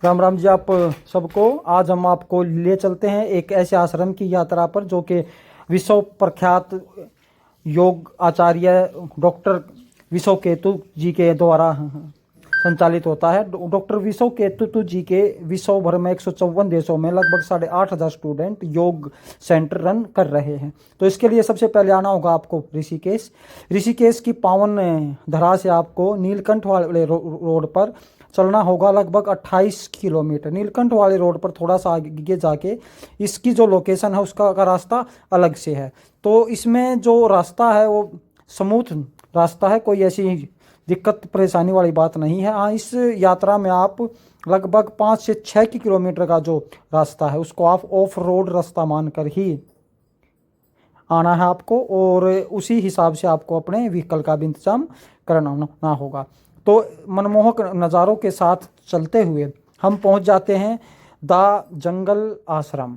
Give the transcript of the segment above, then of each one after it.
राम राम जी आप सबको। आज हम आपको ले चलते हैं एक ऐसे आश्रम की यात्रा पर जो कि विश्व प्रख्यात योग आचार्य डॉक्टर विश्व केतु जी के द्वारा संचालित होता है। डॉक्टर विश्व केतु जी के विश्व भर में 154 देशों में लगभग 8,500 स्टूडेंट योग सेंटर रन कर रहे हैं। तो इसके लिए सबसे पहले आना होगा आपको ऋषिकेश। ऋषिकेश की पावन धरा से आपको नीलकंठ वाले रोड पर चलना होगा लगभग 28 किलोमीटर। नीलकंठ वाले रोड पर थोड़ा सा आगे जाके इसकी जो लोकेशन है उसका का रास्ता अलग से है। तो इसमें जो रास्ता है वो स्मूथ रास्ता है, कोई ऐसी दिक्कत परेशानी वाली बात नहीं है। हाँ, इस यात्रा में आप लगभग 5 से 6 किलोमीटर का जो रास्ता है उसको आप ऑफ रोड रास्ता मानकर ही आना है आपको, और उसी हिसाब से आपको अपने व्हीकल का भी इंतजाम करना होगा। तो मनमोहक नज़ारों के साथ चलते हुए हम पहुंच जाते हैं द जंगल आश्रम।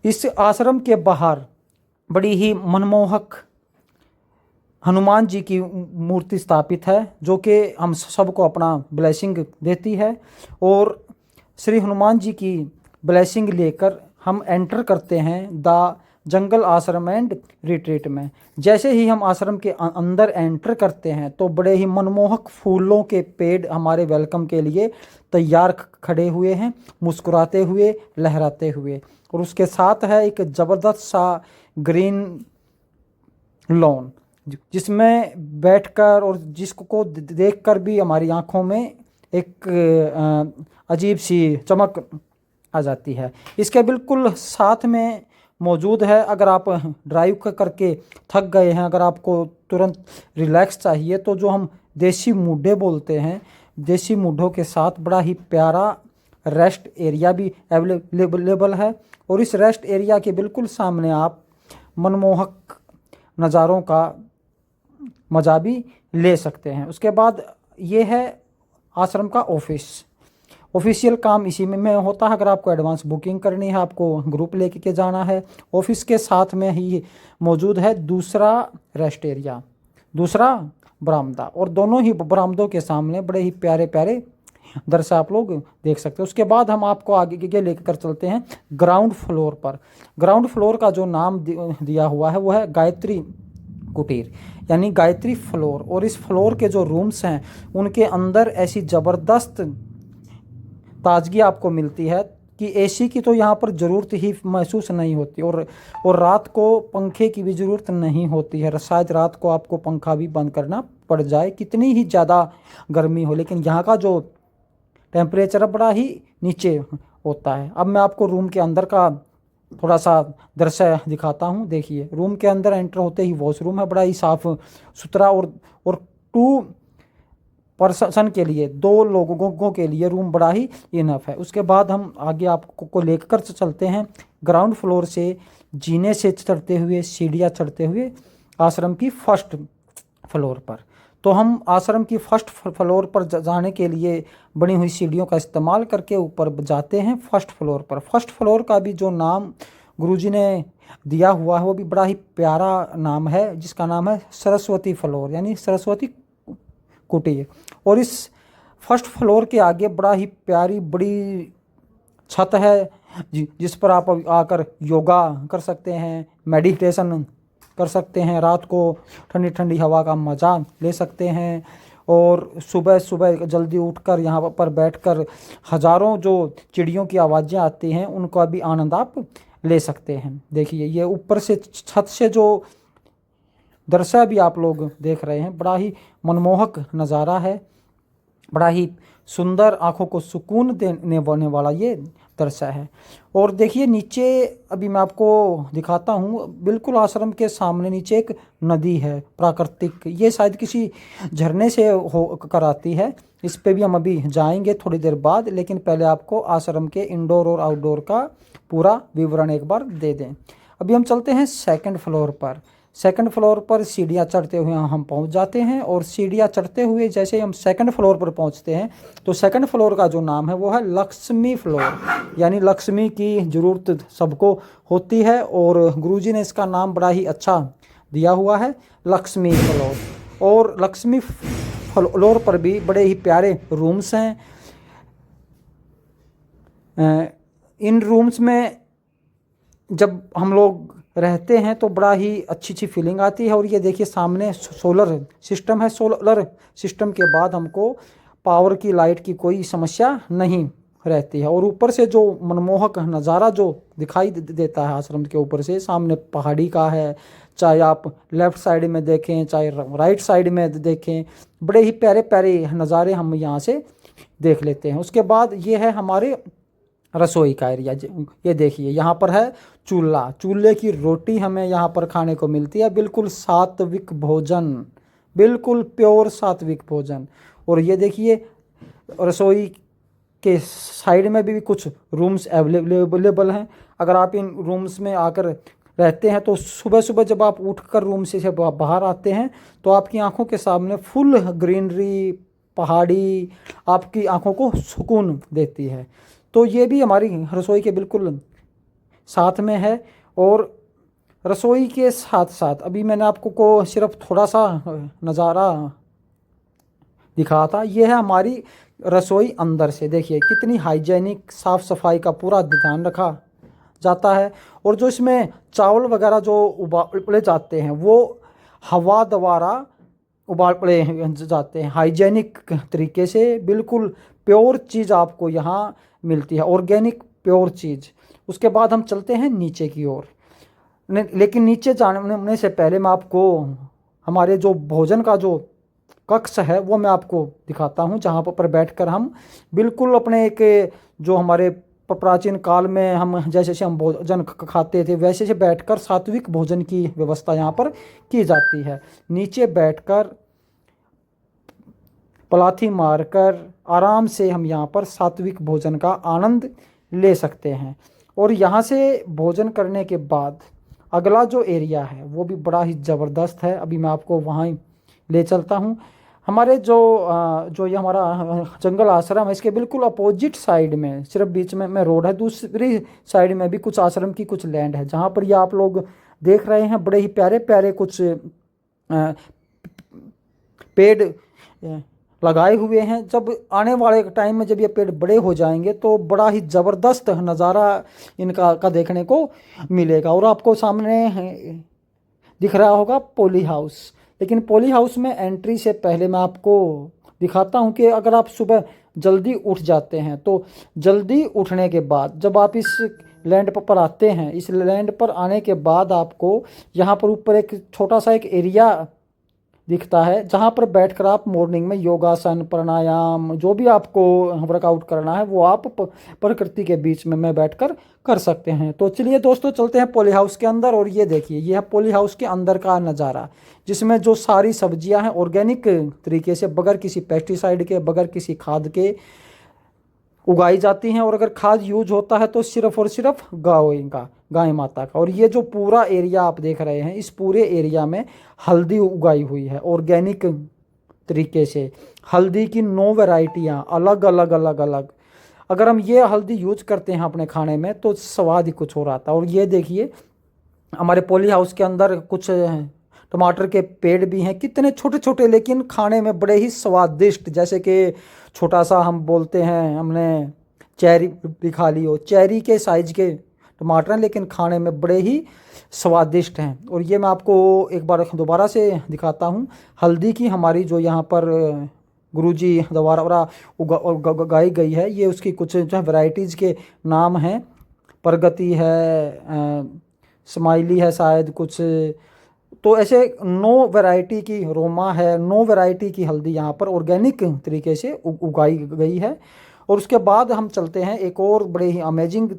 इस आश्रम के बाहर बड़ी ही मनमोहक हनुमान जी की मूर्ति स्थापित है जो कि हम सबको अपना ब्लेसिंग देती है, और श्री हनुमान जी की ब्लेसिंग लेकर हम एंटर करते हैं द जंगल आश्रम एंड रिट्रीट में। जैसे ही हम आश्रम के अंदर एंटर करते हैं तो बड़े ही मनमोहक फूलों के पेड़ हमारे वेलकम के लिए तैयार खड़े हुए हैं, मुस्कुराते हुए, लहराते हुए, और उसके साथ है एक ज़बरदस्त सा ग्रीन लॉन जिसमें बैठकर और जिसको देखकर भी हमारी आंखों में एक अजीब सी चमक आ जाती है। इसके बिल्कुल साथ में मौजूद है, अगर आप ड्राइव करके थक गए हैं, अगर आपको तुरंत रिलैक्स चाहिए तो जो हम देसी मूढ़े बोलते हैं, देसी मूढ़ों के साथ बड़ा ही प्यारा रेस्ट एरिया भी अवेलेबल है। और इस रेस्ट एरिया के बिल्कुल सामने आप मनमोहक नज़ारों का मज़ा भी ले सकते हैं। उसके बाद ये है आश्रम का ऑफिशियल काम इसी में होता है। अगर आपको एडवांस बुकिंग करनी है, आपको ग्रुप लेके के जाना है, ऑफिस के साथ में ही मौजूद है दूसरा रेस्ट एरिया, दूसरा बरामदा, और दोनों ही बरामदों के सामने बड़े ही प्यारे प्यारे दृश्य आप लोग देख सकते हैं। उसके बाद हम आपको आगे लेकर चलते हैं ग्राउंड फ्लोर पर। ग्राउंड फ्लोर का जो नाम दिया हुआ है वो है गायत्री कुटीर, यानी गायत्री फ्लोर। और इस फ्लोर के जो रूम्स हैं उनके अंदर ऐसी ज़बरदस्त ताजगी आपको मिलती है कि एसी की तो यहाँ पर ज़रूरत ही महसूस नहीं होती, और रात को पंखे की भी ज़रूरत नहीं होती है। शायद रात को आपको पंखा भी बंद करना पड़ जाए, कितनी ही ज़्यादा गर्मी हो, लेकिन यहाँ का जो टेम्परेचर बड़ा ही नीचे होता है। अब मैं आपको रूम के अंदर का थोड़ा सा दृश्य दिखाता हूँ। देखिए, रूम के अंदर एंटर होते ही वॉशरूम है, बड़ा ही साफ सुथरा, और 2 पर्सन के लिए, 2 लोगों के लिए रूम बड़ा ही इनफ है। उसके बाद हम आगे आपको लेकर चलते हैं ग्राउंड फ्लोर से जीने से चढ़ते हुए, सीढ़ियाँ चढ़ते हुए आश्रम की फर्स्ट फ्लोर पर। तो हम आश्रम की फर्स्ट फ्लोर पर जाने के लिए बनी हुई सीढ़ियों का इस्तेमाल करके ऊपर जाते हैं फर्स्ट फ्लोर पर। फर्स्ट फ्लोर का भी जो नाम गुरुजी ने दिया हुआ है वो भी बड़ा ही प्यारा नाम है, जिसका नाम है सरस्वती फ्लोर, यानी सरस्वती कुटीर। और इस फर्स्ट फ्लोर के आगे बड़ा ही प्यारी बड़ी छत है जिस पर आप आकर योगा कर सकते हैं, मेडिटेशन कर सकते हैं, रात को ठंडी ठंडी हवा का मज़ा ले सकते हैं, और सुबह सुबह जल्दी उठकर यहाँ पर बैठकर हज़ारों जो चिड़ियों की आवाज़ें आती हैं उनका भी आनंद आप ले सकते हैं। देखिए, ये ऊपर से छत से जो दृश्य भी आप लोग देख रहे हैं, बड़ा ही मनमोहक नज़ारा है, बड़ा ही सुंदर, आँखों को सुकून देने वाला ये दृश्य है। और देखिए नीचे, अभी मैं आपको दिखाता हूँ, बिल्कुल आश्रम के सामने नीचे एक नदी है प्राकृतिक, ये शायद किसी झरने से हो कर आती है। इस पे भी हम अभी जाएंगे थोड़ी देर बाद, लेकिन पहले आपको आश्रम के इंडोर और आउटडोर का पूरा विवरण एक बार दे दें। अभी हम चलते हैं सेकंड फ्लोर पर। सेकंड फ्लोर पर सीढ़ियाँ चढ़ते हुए हम पहुंच जाते हैं, और सीढ़ियाँ चढ़ते हुए जैसे हम सेकंड फ्लोर पर पहुंचते हैं तो सेकंड फ्लोर का जो नाम है वो है लक्ष्मी फ्लोर, यानी लक्ष्मी की ज़रूरत सबको होती है, और गुरुजी ने इसका नाम बड़ा ही अच्छा दिया हुआ है, लक्ष्मी फ्लोर। और लक्ष्मी फ्लोर पर भी बड़े ही प्यारे रूम्स हैं, इन रूम्स में जब हम लोग रहते हैं तो बड़ा ही अच्छी अच्छी फीलिंग आती है। और ये देखिए सामने सोलर सिस्टम है। सोलर सिस्टम के बाद हमको पावर की, लाइट की कोई समस्या नहीं रहती है। और ऊपर से जो मनमोहक नज़ारा जो दिखाई देता है आश्रम के ऊपर से, सामने पहाड़ी का है, चाहे आप लेफ़्ट साइड में देखें चाहे राइट साइड में देखें, बड़े ही प्यारे प्यारे नज़ारे हम यहाँ से देख लेते हैं। उसके बाद ये है हमारे रसोई का एरिया। ये देखिए यहाँ पर है चूल्हा, चूल्हे की रोटी हमें यहाँ पर खाने को मिलती है। बिल्कुल सात्विक भोजन, बिल्कुल प्योर सात्विक भोजन। और ये देखिए रसोई के साइड में भी कुछ रूम्स अवेलेबल हैं। अगर आप इन रूम्स में आकर रहते हैं तो सुबह सुबह जब आप उठकर रूम से बाहर आते हैं तो आपकी आंखों के सामने फुल ग्रीनरी, पहाड़ी आपकी आंखों को सुकून देती है। तो ये भी हमारी रसोई के बिल्कुल साथ में है। और रसोई के साथ साथ अभी मैंने आपको को सिर्फ थोड़ा सा नज़ारा दिखा था। ये है हमारी रसोई अंदर से। देखिए कितनी हाइजेनिक, साफ़ सफाई का पूरा ध्यान रखा जाता है। और जो इसमें चावल वगैरह जो उबाले जाते हैं वो हवा द्वारा उबाले जाते हैं हाइजेनिक तरीके से। बिल्कुल प्योर चीज़ आपको यहाँ मिलती है, ऑर्गेनिक प्योर चीज़। उसके बाद हम चलते हैं नीचे की ओर। लेकिन नीचे जाने से पहले मैं आपको हमारे जो भोजन का जो कक्ष है वो मैं आपको दिखाता हूँ, जहाँ पर बैठकर हम बिल्कुल अपने एक जो हमारे प्राचीन काल में हम जैसे हम भोजन खाते थे वैसे से बैठकर सात्विक भोजन की व्यवस्था यहाँ पर की जाती है। नीचे बैठकर पलाथी मारकर आराम से हम यहाँ पर सात्विक भोजन का आनंद ले सकते हैं। और यहाँ से भोजन करने के बाद अगला जो एरिया है वो भी बड़ा ही ज़बरदस्त है। अभी मैं आपको वहाँ ही ले चलता हूँ। हमारे जो ये हमारा जंगल आश्रम है इसके बिल्कुल अपोजिट साइड में, सिर्फ बीच में रोड है, दूसरी साइड में भी कुछ आश्रम की कुछ लैंड है जहाँ पर ये आप लोग देख रहे हैं बड़े ही प्यारे प्यारे कुछ पेड़ लगाए हुए हैं। जब आने वाले टाइम में जब ये पेड़ बड़े हो जाएंगे तो बड़ा ही ज़बरदस्त नज़ारा इनका देखने को मिलेगा। और आपको सामने दिख रहा होगा पॉली हाउस। लेकिन पॉली हाउस में एंट्री से पहले मैं आपको दिखाता हूं कि अगर आप सुबह जल्दी उठ जाते हैं तो जल्दी उठने के बाद जब आप इस लैंड पर आते हैं, इस लैंड पर आने के बाद आपको यहाँ पर ऊपर एक छोटा सा एक एरिया दिखता है जहाँ पर बैठकर आप मॉर्निंग में योगासन, प्राणायाम, जो भी आपको वर्कआउट करना है वो आप प्रकृति के बीच में बैठकर कर सकते हैं। तो चलिए दोस्तों चलते हैं पॉली हाउस के अंदर। और ये देखिए ये है पॉली हाउस के अंदर का नज़ारा, जिसमें जो सारी सब्जियां हैं ऑर्गेनिक तरीके से बगैर किसी पेस्टिसाइड के, बगैर किसी खाद के उगाई जाती हैं। और अगर खाद यूज होता है तो सिर्फ और सिर्फ गाय माता का। और ये जो पूरा एरिया आप देख रहे हैं इस पूरे एरिया में हल्दी उगाई हुई है ऑर्गेनिक तरीके से। हल्दी की 9 वैरायटियाँ अलग अलग अलग अलग। अगर हम ये हल्दी यूज करते हैं अपने खाने में तो स्वाद ही कुछ और आता है। और ये देखिए हमारे पॉली हाउस के अंदर कुछ टमाटर के पेड़ भी हैं, कितने छोटे छोटे लेकिन खाने में बड़े ही स्वादिष्ट। जैसे कि छोटा सा हम बोलते हैं, हमने चेरी भी खा ली हो, चेरी के साइज के टमाटर हैं लेकिन खाने में बड़े ही स्वादिष्ट हैं। और ये मैं आपको एक बार दोबारा से दिखाता हूँ। हल्दी की हमारी जो यहाँ पर गुरुजी द्वारा उगाई गई है, ये उसकी कुछ जो है वैरायटीज़ के नाम हैं। प्रगति है, स्माइली है शायद कुछ, तो ऐसे 9 वैरायटी की, रोमा है, 9 वैरायटी की हल्दी यहाँ पर ऑर्गेनिक तरीके से उगाई गई है। और उसके बाद हम चलते हैं एक और बड़े ही अमेजिंग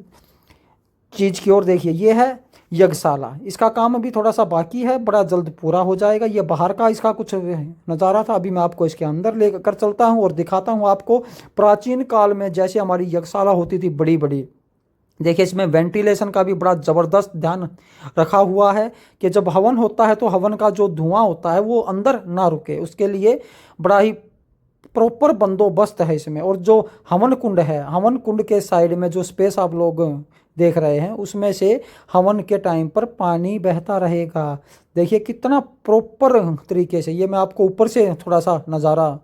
चीज़ की ओर। देखिए ये है यज्ञशाला। इसका काम अभी थोड़ा सा बाकी है, बड़ा जल्द पूरा हो जाएगा। ये बाहर का इसका कुछ नज़ारा था। अभी मैं आपको इसके अंदर लेकर चलता हूँ और दिखाता हूँ आपको प्राचीन काल में जैसे हमारी यज्ञशाला होती थी बड़ी बड़ी। देखिए इसमें वेंटिलेशन का भी बड़ा ज़बरदस्त ध्यान रखा हुआ है कि जब हवन होता है तो हवन का जो धुआं होता है वो अंदर ना रुके, उसके लिए बड़ा ही प्रॉपर बंदोबस्त है इसमें। और जो हवन कुंड है, हवन कुंड के साइड में जो स्पेस आप लोग देख रहे हैं उसमें से हवन के टाइम पर पानी बहता रहेगा। देखिए कितना प्रॉपर तरीके से। ये मैं आपको ऊपर से थोड़ा सा नज़ारा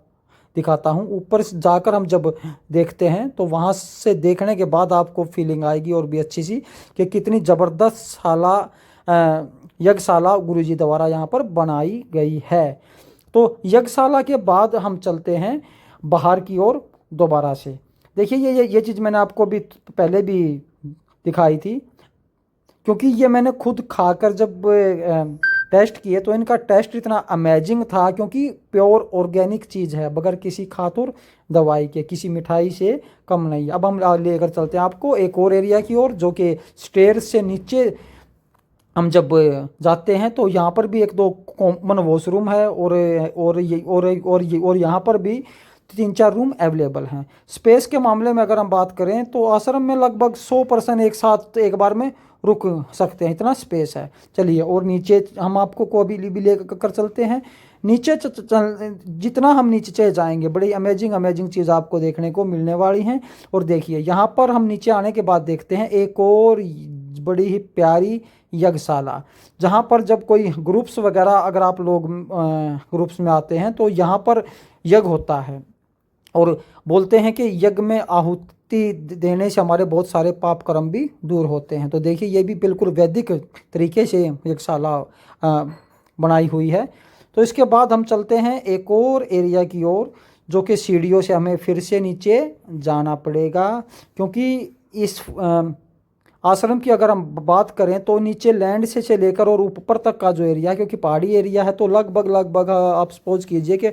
दिखाता हूँ। ऊपर से जाकर हम जब देखते हैं तो वहाँ से देखने के बाद आपको फीलिंग आएगी और भी अच्छी सी कि कितनी ज़बरदस्त यज्ञशाला गुरुजी द्वारा यहाँ पर बनाई गई है। तो यज्ञशाला के बाद हम चलते हैं बाहर की ओर दोबारा से। देखिए ये चीज़ मैंने आपको भी पहले भी दिखाई थी, क्योंकि ये मैंने खुद खाकर जब टेस्ट किए तो इनका टेस्ट इतना अमेजिंग था, क्योंकि प्योर ऑर्गेनिक चीज़ है, बगैर किसी खाद और दवाई के, किसी मिठाई से कम नहीं। अब हम लेकर चलते हैं आपको एक और एरिया की ओर, जो कि स्टेयर्स से नीचे हम जब जाते हैं तो यहाँ पर भी एक दो कॉमन वॉशरूम है और यहाँ पर भी 3-4 रूम अवेलेबल हैं। स्पेस के मामले में अगर हम बात करें तो आश्रम में लगभग 100% एक साथ एक बार में रुक सकते हैं, इतना स्पेस है। चलिए और नीचे हम आपको को भी लेकर चलते हैं। नीचे जितना हम नीचे जाएंगे बड़ी अमेजिंग चीज़ आपको देखने को मिलने वाली हैं। और देखिए यहाँ पर हम नीचे आने के बाद देखते हैं एक और बड़ी ही प्यारी यज्ञशाला, जहाँ पर जब कोई ग्रुप्स वगैरह अगर आप लोग ग्रुप्स में आते हैं तो यहाँ पर यज्ञ होता है। और बोलते हैं कि यज्ञ में आहुति देने से हमारे बहुत सारे पाप कर्म भी दूर होते हैं। तो देखिए ये भी बिल्कुल वैदिक तरीके से यज्ञशाला बनाई हुई है। तो इसके बाद हम चलते हैं एक और एरिया की ओर, जो कि सीढ़ियों से हमें फिर से नीचे जाना पड़ेगा, क्योंकि इस आश्रम की अगर हम बात करें तो नीचे लैंड से लेकर और ऊपर तक का जो एरिया है, क्योंकि पहाड़ी एरिया है, तो लगभग आप सपोज कीजिए कि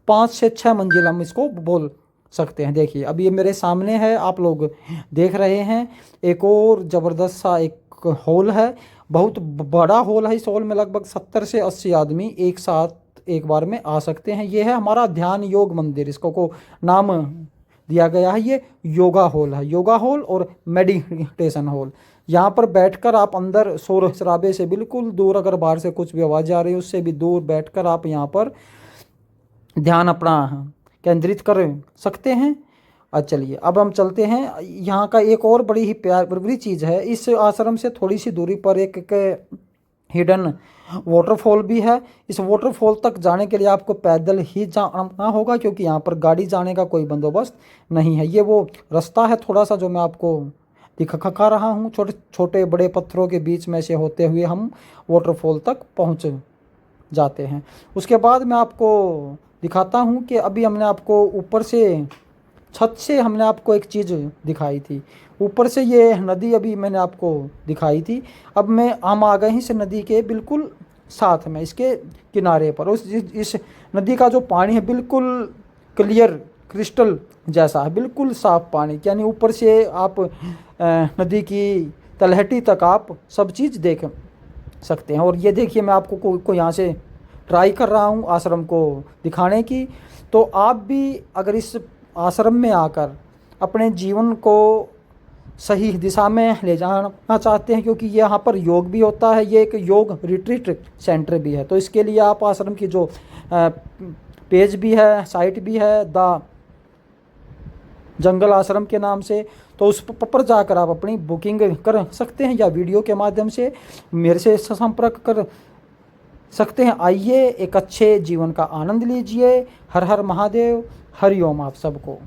5 से 6 मंजिल हम इसको बोल सकते हैं। देखिए अब ये मेरे सामने है, आप लोग देख रहे हैं, एक और ज़बरदस्त सा एक हॉल है, बहुत बड़ा हॉल है। इस हॉल में लगभग 70 से 80 आदमी एक साथ एक बार में आ सकते हैं। ये है हमारा ध्यान योग मंदिर, इसको को नाम दिया गया है। ये योगा हॉल है, योगा हॉल और मेडिटेशन हॉल। यहाँ पर बैठकर आप अंदर शोर शराबे से बिल्कुल दूर, अगर बाहर से कुछ भी आवाज़ आ रही है उससे भी दूर बैठकर आप यहाँ पर ध्यान अपना केंद्रित कर सकते हैं। चलिए अब हम चलते हैं, यहाँ का एक और बड़ी ही प्यारी चीज़ है। इस आश्रम से थोड़ी सी दूरी पर एक हिडन वाटरफॉल भी है। इस वाटरफॉल तक जाने के लिए आपको पैदल ही जाना होगा, क्योंकि यहाँ पर गाड़ी जाने का कोई बंदोबस्त नहीं है। ये वो रास्ता है थोड़ा सा जो मैं आपको दिखा रहा हूँ, छोटे छोटे बड़े पत्थरों के बीच में से होते हुए हम वाटरफॉल तक पहुँच जाते हैं। उसके बाद मैं आपको दिखाता हूँ कि अभी हमने आपको ऊपर से छत से हमने आपको एक चीज़ दिखाई थी, ऊपर से ये नदी अभी मैंने आपको दिखाई थी। अब हम आ गए हैं इस नदी के बिल्कुल साथ में, इसके किनारे पर। इस नदी का जो पानी है बिल्कुल क्लियर क्रिस्टल जैसा है, बिल्कुल साफ पानी, यानी ऊपर से आप नदी की तलहटी तक आप सब चीज़ देख सकते हैं। और ये देखिए मैं आपको को यहाँ से ट्राई कर रहा हूँ आश्रम को दिखाने की। तो आप भी अगर इस आश्रम में आकर अपने जीवन को सही दिशा में ले जाना चाहते हैं, क्योंकि यहाँ पर योग भी होता है, ये एक योग रिट्रीट सेंटर भी है, तो इसके लिए आप आश्रम की जो पेज भी है, साइट भी है, द जंगल आश्रम के नाम से, तो उस पर जाकर आप अपनी बुकिंग कर सकते हैं या वीडियो के माध्यम से मेरे से संपर्क कर सकते हैं। आइए एक अच्छे जीवन का आनंद लीजिए। हर हर महादेव, हरिओम आप सबको।